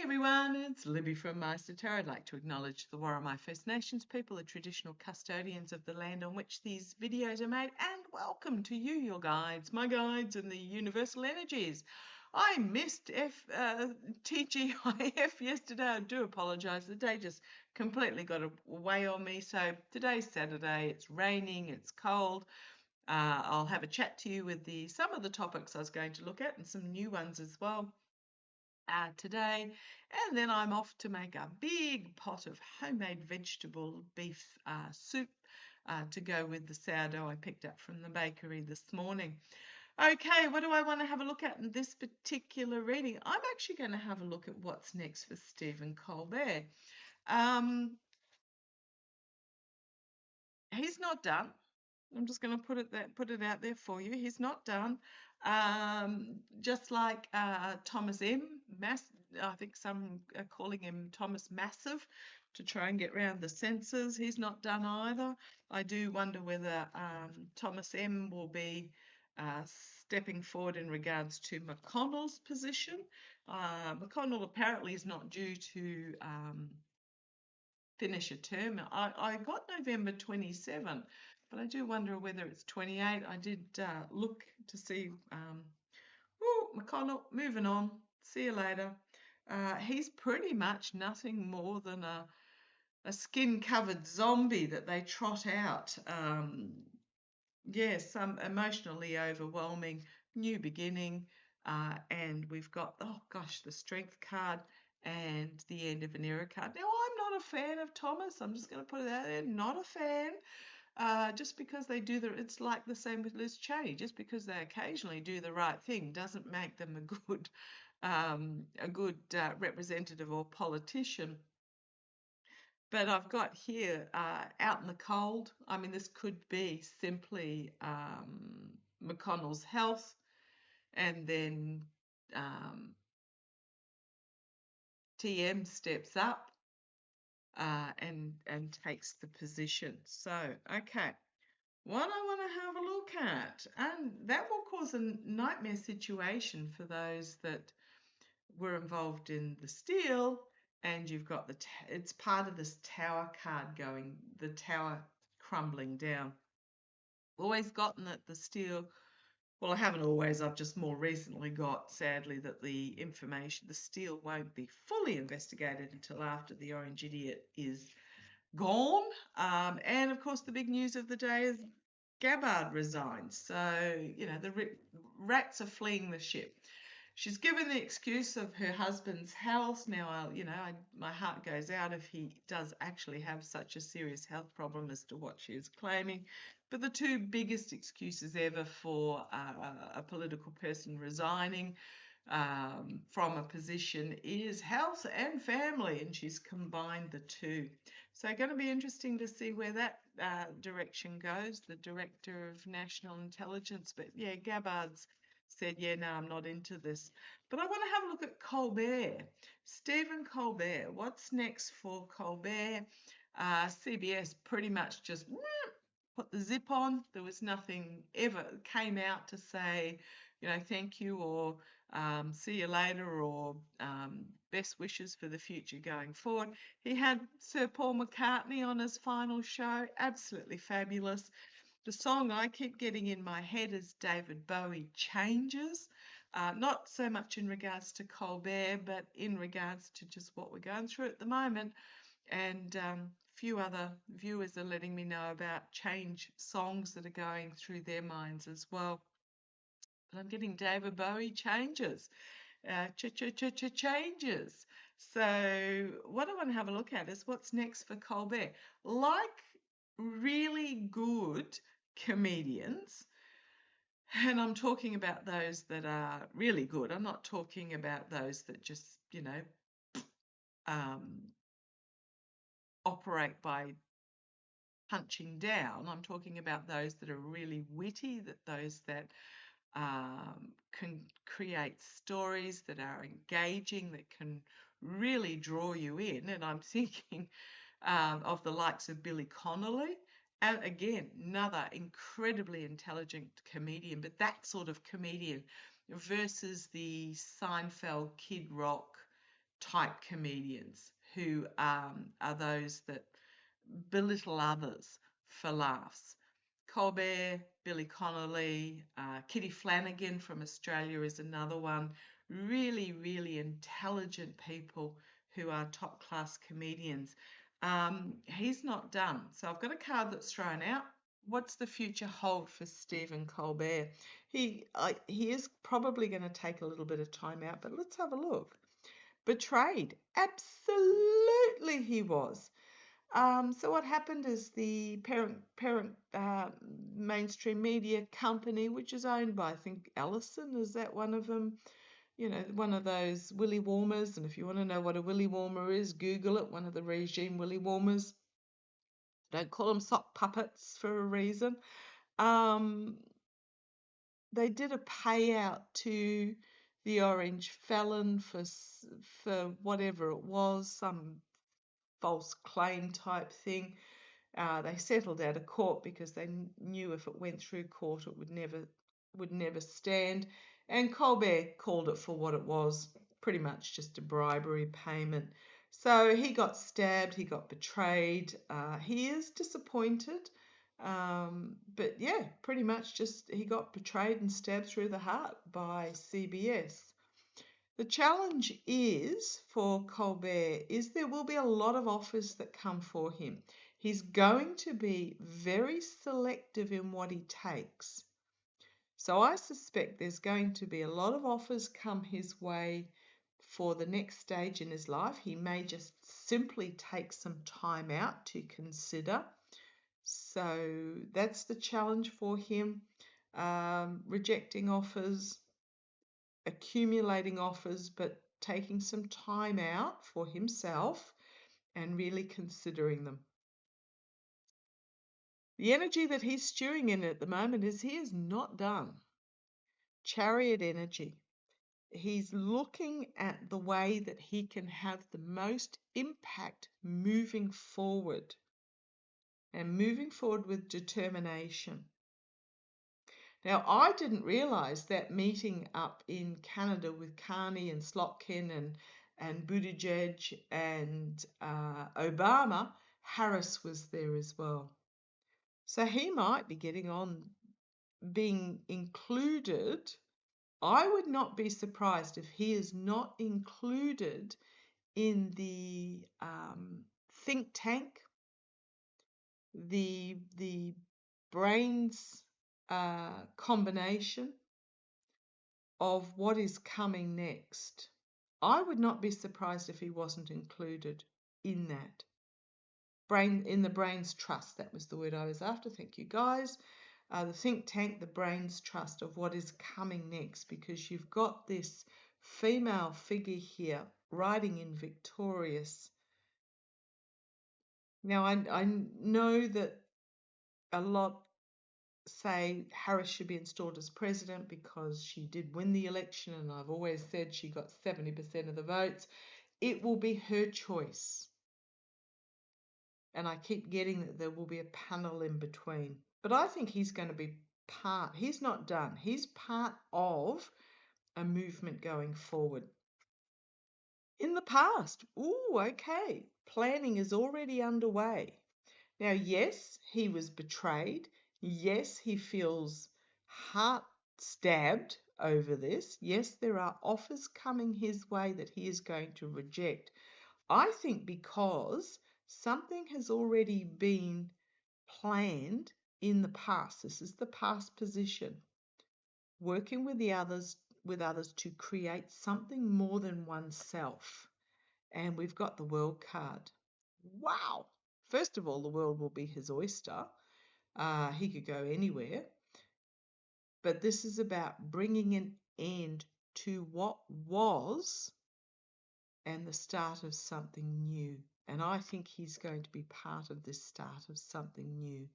everyone, it's Libby from maighstirtarot. I'd like to acknowledge the Worimi First Nations people, the traditional custodians of the land on which these videos are made, and welcome to you, your guides, my guides, and the universal energies. I missed TGIF yesterday. I do apologise. The day just completely got away on me. So today's Saturday. It's raining. It's cold. I'll have a chat to you with some of the topics I was going to look at and some new ones as well. Today, and then I'm off to make a big pot of homemade vegetable beef soup to go with the sourdough I picked up from the bakery this morning. Okay, what do I want to have a look at in this particular reading? I'm actually going to have a look at what's next for Stephen Colbert. He's not done. I'm just going to put it out there for you. He's not done. Just like Thomas M. I think some are calling him Thomas Massive to try and get round the censors. He's not done either. I do wonder whether Thomas M. will be stepping forward in regards to McConnell's position. McConnell apparently is not due to finish a term. I got November 27, but I do wonder whether it's 28. I did look to see. McConnell, moving on. See you later. He's pretty much nothing more than a skin-covered zombie that they trot out. Some emotionally overwhelming new beginning, and we've got, oh gosh, the strength card and the end of an era card. Now, I'm not a fan of Thomas. I'm just going to put it out there. Not a fan. Just because they do it's like the same with Liz Cheney. Just because they occasionally do the right thing doesn't make them a good representative or politician. But I've got here out in the cold. I mean, this could be simply McConnell's health, and then TM steps up and takes the position. So, okay. What I want to have a look at, and that will cause a nightmare situation for those that were involved in the steal, and you've got it's part of this tower card going, the tower crumbling down. Always gotten that the steal, well, I haven't always, I've just more recently got, sadly, that the steal won't be fully investigated until after the Orange Idiot is gone. And of course, the big news of the day is Gabbard resigns. So, the rats are fleeing the ship. She's given the excuse of her husband's health. Now, my heart goes out if he does actually have such a serious health problem as to what she is claiming. But the two biggest excuses ever for a political person resigning from a position is health and family, and she's combined the two. So going to be interesting to see where that direction goes, the Director of National Intelligence. But yeah, Gabbard's said, yeah, no, I'm not into this. But I want to have a look at Colbert. Stephen Colbert, what's next for Colbert? CBS pretty much just put the zip on. There was nothing ever came out to say, thank you or see you later or best wishes for the future going forward. He had Sir Paul McCartney on his final show, absolutely fabulous. The song I keep getting in my head is David Bowie Changes, not so much in regards to Colbert, but in regards to just what we're going through at the moment. And few other viewers are letting me know about change songs that are going through their minds as well. But I'm getting David Bowie Changes. Changes. So what I want to have a look at is what's next for Colbert. Like really good comedians, and I'm talking about those that are really good. I'm not talking about those that just, operate by punching down. I'm talking about those that are really witty, those that can create stories that are engaging, that can really draw you in. And I'm thinking of the likes of Billy Connolly. And again, another incredibly intelligent comedian, but that sort of comedian versus the Seinfeld Kid Rock type comedians who are those that belittle others for laughs. Colbert, Billy Connolly, Kitty Flanagan from Australia is another one. Really, really intelligent people who are top class comedians. He's not done. So I've got a card that's thrown out. What's the future hold for Stephen Colbert? He is probably going to take a little bit of time out, but let's have a look. Betrayed. Absolutely he was. So what happened is the parent mainstream media company, which is owned by, I think, Ellison, is that one of them? You know, one of those willy warmers. And if you want to know what a willy warmer is, Google it. One of the regime willy warmers. Don't call them sock puppets for a reason. They did a payout to the Orange Felon for whatever it was, some false claim type thing. They settled out of court because they knew if it went through court it would never stand. And Colbert called it for what it was, pretty much just a bribery payment. So he got stabbed, he got betrayed. He is disappointed, but yeah, pretty much just he got betrayed and stabbed through the heart by CBS. The challenge is for Colbert is there will be a lot of offers that come for him. He's going to be very selective in what he takes. So I suspect there's going to be a lot of offers come his way for the next stage in his life. He may just simply take some time out to consider. So that's the challenge for him. Rejecting offers, accumulating offers, but taking some time out for himself and really considering them. The energy that he's stewing in at the moment is he is not done. Chariot energy. He's looking at the way that he can have the most impact moving forward, and moving forward with determination. Now, I didn't realise that meeting up in Canada with Carney and Slotkin and Buttigieg and Obama, Harris was there as well. So he might be getting on being included. I would not be surprised if he is not included in the think tank, the brains combination of what is coming next. I would not be surprised if he wasn't included in that. In the brains trust, that was the word I was after. Thank you, guys. The think tank, the brains trust of what is coming next, because you've got this female figure here riding in victorious. Now, I know that a lot say Harris should be installed as president because she did win the election, and I've always said she got 70% of the votes. It will be her choice. And I keep getting that there will be a panel in between. But I think he's going to be he's not done. He's part of a movement going forward. In the past, okay, planning is already underway. Now, yes, he was betrayed. Yes, he feels heart stabbed over this. Yes, there are offers coming his way that he is going to reject. I think because something has already been planned in the past. This is the past position. Working with others to create something more than oneself. And we've got the world card. Wow. First of all, the world will be his oyster. He could go anywhere. But this is about bringing an end to what was and the start of something new. And I think he's going to be part of this start of something new.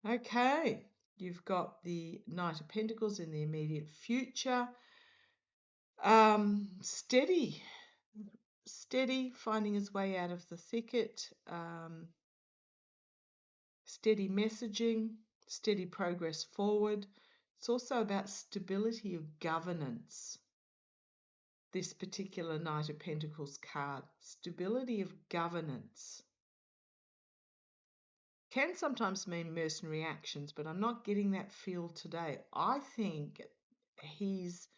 Okay, you've got the Knight of Pentacles in the immediate future. Steady, finding his way out of the thicket. Steady messaging, steady progress forward. It's also about stability of governance. this particular Knight of Pentacles card. Stability of governance. Can sometimes mean mercenary actions, but I'm not getting that feel today. I think he's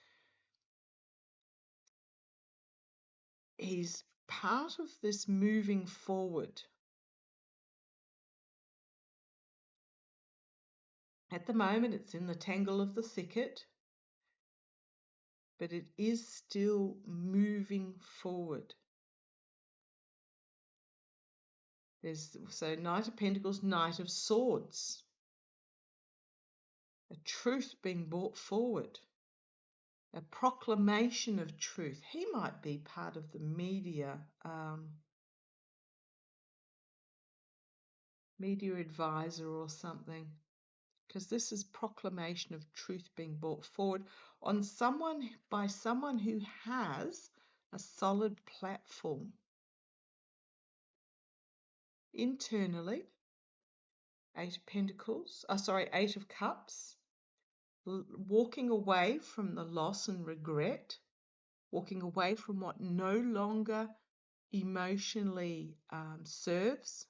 part of this moving forward. At the moment, it's in the tangle of the thicket, but it is still moving forward. So Knight of Pentacles, Knight of Swords. A truth being brought forward. A proclamation of truth. He might be part of the media, media advisor or something, because this is proclamation of truth being brought forward by someone who has a solid platform. Internally, Eight of Cups, walking away from the loss and regret, walking away from what no longer emotionally serves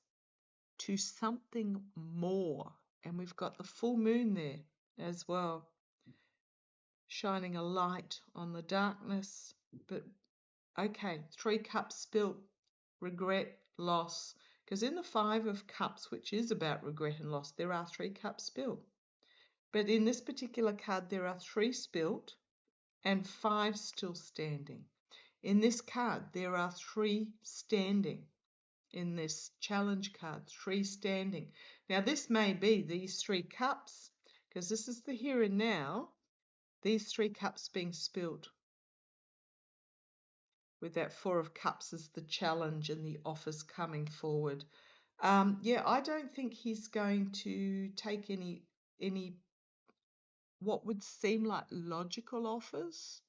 to something more. And we've got the full moon there as well, shining a light on the darkness. But okay, 3 cups spilt, regret, loss. Because in the 5 of Cups, which is about regret and loss, there are 3 cups spilt. But in this particular card, there are 3 spilt and 5 still standing. In this card, there are 3 standing. In this challenge card, 3 standing. Now, this may be these 3 cups, because this is the here and now, these 3 cups being spilt. With that 4 of Cups as the challenge and the offers coming forward. Yeah, I don't think he's going to take any what would seem like logical offers.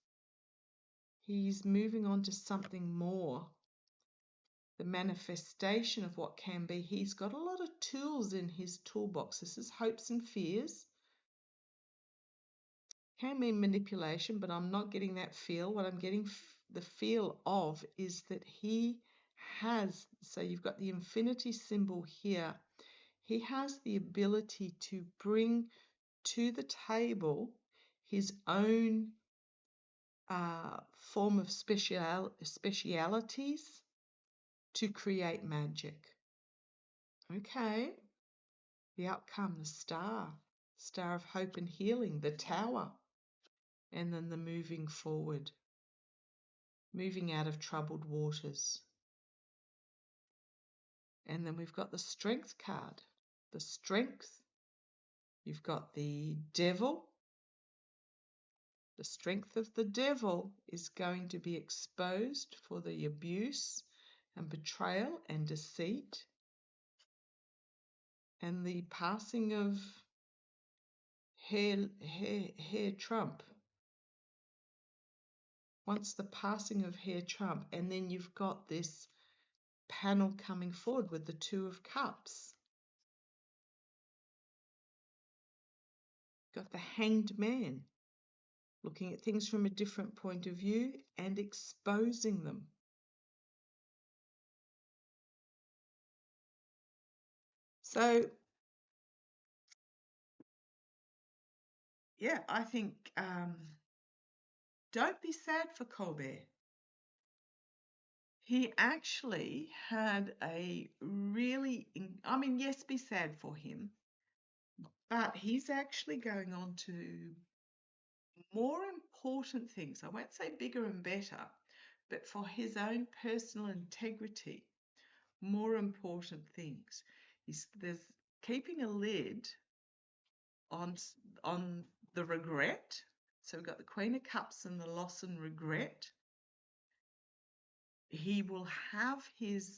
He's moving on to something more. The manifestation of what can be. He's got a lot of tools in his toolbox. This is hopes and fears. Can mean manipulation, but I'm not getting that feel. What I'm getting the feel of is that he has, so you've got the infinity symbol here. He has the ability to bring to the table his own form of specialities to create magic. Okay. The outcome, the star of hope and healing, the tower, and then the moving forward, moving out of troubled waters. And then we've got the strength card, the strength. You've got the devil. The strength of the devil is going to be exposed for the abuse and betrayal and deceit. And the passing of Herr Trump. Once the passing of Herr Trump, and then you've got this panel coming forward with the 2 of Cups. Got the Hanged Man, looking at things from a different point of view and exposing them. So, yeah, I think don't be sad for Colbert. He actually had a really, yes, be sad for him, but he's actually going on to more important things. I won't say bigger and better, but for his own personal integrity, more important things. There's keeping a lid on the regret. So we've got the Queen of Cups and the loss and regret. He will have his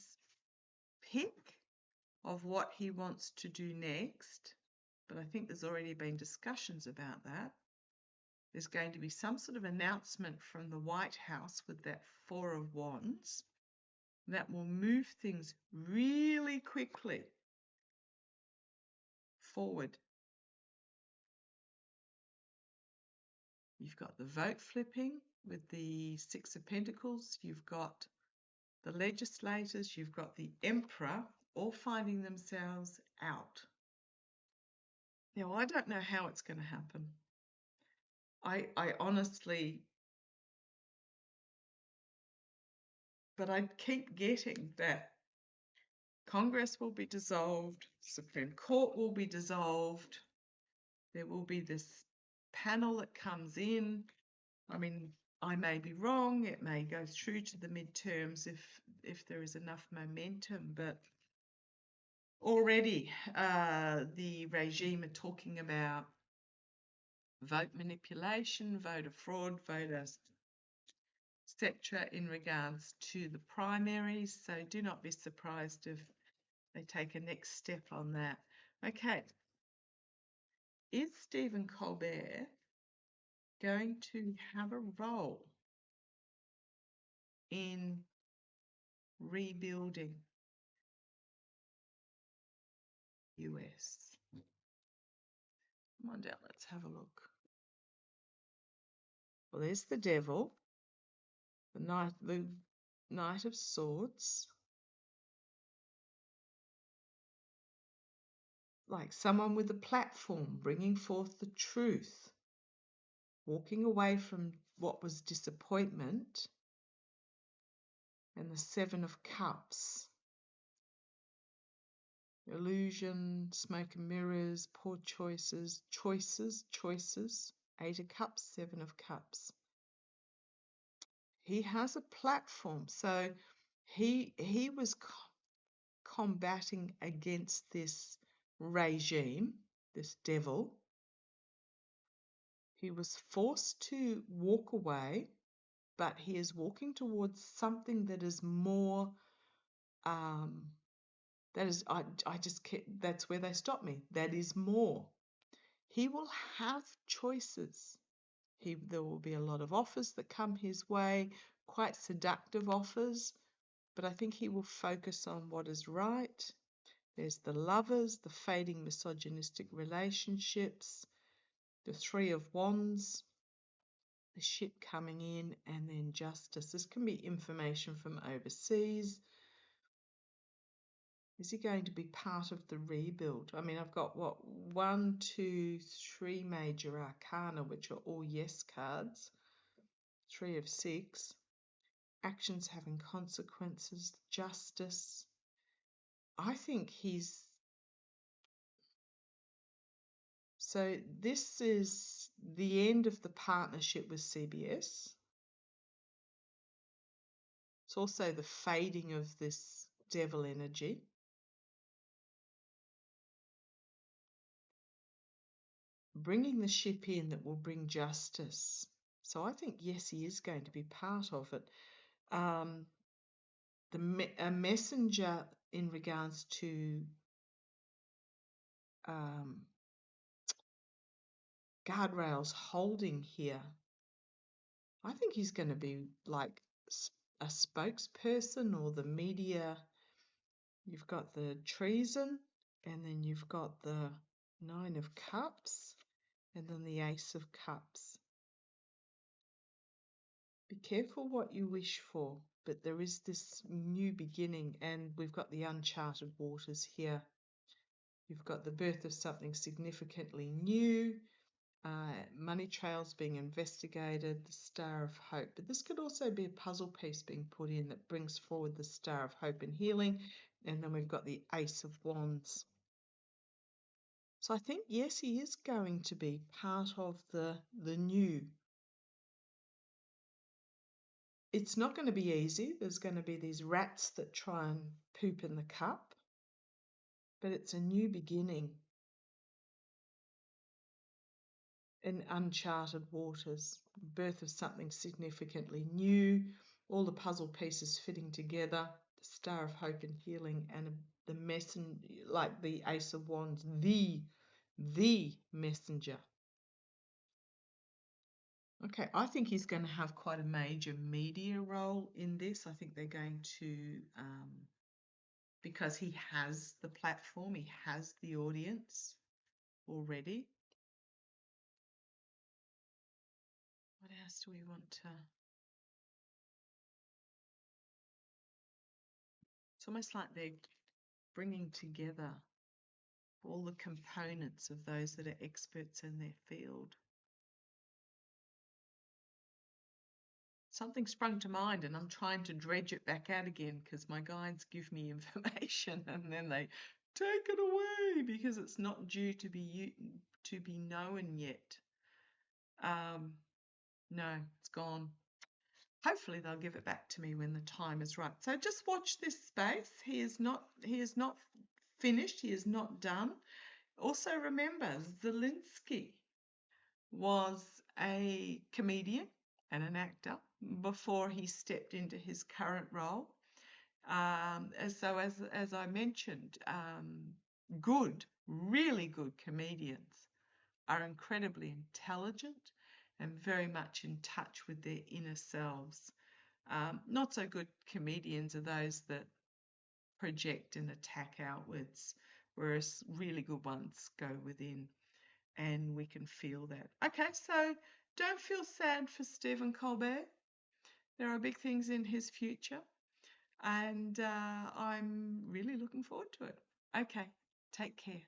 pick of what he wants to do next, but I think there's already been discussions about that. There's going to be some sort of announcement from the White House with that 4 of Wands that will move things really quickly forward. You've got the vote flipping, with the Six of Pentacles. You've got the legislators, you've got the Emperor, all finding themselves out. Now, I don't know how it's going to happen. I honestly, but I keep getting that Congress will be dissolved, Supreme Court will be dissolved, there will be this panel that comes in. I mean, I may be wrong, it may go through to the midterms if there is enough momentum, but already the regime are talking about vote manipulation, voter fraud, voter etc. in regards to the primaries. So do not be surprised if they take a next step on that. Okay. Is Stephen Colbert going to have a role in rebuilding US? Come on down, let's have a look. Well, there's the devil, the Knight of Swords. Like someone with a platform, bringing forth the truth, walking away from what was disappointment, and the Seven of Cups. Illusion, smoke and mirrors, poor choices, choices. Eight of Cups, Seven of Cups. He has a platform, so he was combating against this regime, this devil. He was forced to walk away, but he is walking towards something that is more, that's where they stop me. That is more. He will have choices. There will be a lot of offers that come his way, quite seductive offers, but I think he will focus on what is right. There's the Lovers, the fading misogynistic relationships, the Three of Wands, the ship coming in, and then Justice. This can be information from overseas. Is he going to be part of the rebuild? I mean, I've got, 1, 2, 3 major arcana, which are all yes cards. 3 of 6. Actions having consequences. Justice. I think he's... So this is the end of the partnership with CBS. It's also the fading of this devil energy. Bringing the ship in that will bring justice. So I think, yes, he is going to be part of it. A messenger in regards to guardrails holding here. I think he's going to be like a spokesperson or the media. You've got the treason, and then you've got the Nine of Cups, and then the Ace of Cups. Be careful what you wish for, but there is this new beginning, and we've got the uncharted waters here. You've got the birth of something significantly new, money trails being investigated, the Star of Hope. But this could also be a puzzle piece being put in that brings forward the Star of Hope and healing. And then we've got the Ace of Wands. So I think, yes, he is going to be part of the new. It's not going to be easy. There's going to be these rats that try and poop in the cup. But it's a new beginning in uncharted waters, birth of something significantly new, all the puzzle pieces fitting together, the Star of Hope and healing, and the messenger, like the Ace of Wands, the messenger. Okay, I think he's going to have quite a major media role in this. I think they're going to, because he has the platform, he has the audience already. What else do we want to... It's almost like they're bringing together all the components of those that are experts in their field. Something sprung to mind and I'm trying to dredge it back out again because my guides give me information and then they take it away because it's not due to be known yet. No, it's gone. Hopefully they'll give it back to me when the time is right. So just watch this space. He is not finished. He is not done. Also remember, Zelensky was a comedian and an actor before he stepped into his current role. So as I mentioned, really good comedians are incredibly intelligent and very much in touch with their inner selves. Not so good comedians are those that project and attack outwards, whereas really good ones go within, and we can feel that. Okay, so don't feel sad for Stephen Colbert. There are big things in his future, and I'm really looking forward to it. Okay, take care.